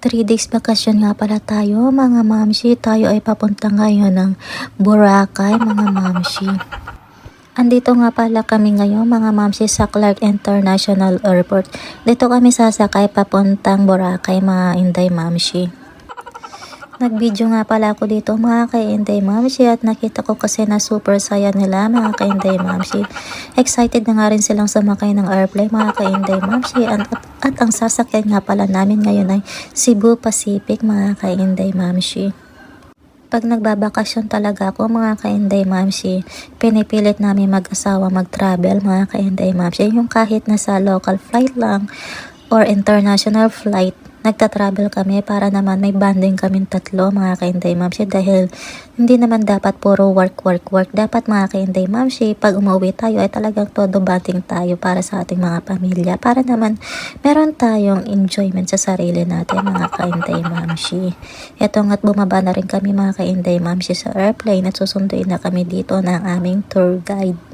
3 days bakasyon nga pala tayo mga mamshi. Tayo ay papunta ngayon ng Boracay mga mamshi. Andito nga pala kami ngayon mga mamshi sa Clark International Airport. Dito kami sasakay papuntang Boracay mga Inday mamshi. Nag-video nga pala ako dito mga ka-Inday mamshi at nakita ko kasi na super saya nila mga ka-Inday mamshi. Excited na nga rin silang sumakay ng airplane mga ka-Inday mamshi at ang sasakyan nga pala namin ngayon ay Cebu Pacific mga ka-Inday mamshi. Pag nagbabakasyon talaga ako mga ka-Inday mamshi, pinipilit namin mag-asawa mag-travel mga ka-Inday mamshi. Yung kahit nasa local flight lang or international flight, nagta-travel kami para naman may bonding kaming tatlo mga ka-Inday mamshi dahil hindi naman dapat puro work. Dapat mga ka-Inday mamshi, pag umuwi tayo ay talagang todo bonding tayo para sa ating mga pamilya. Para naman meron tayong enjoyment sa sarili natin mga ka-Inday mamshi. Eto nga't bumaba na rin kami mga ka-Inday mamshi sa airplane at susunduin na kami dito ng aming tour guide.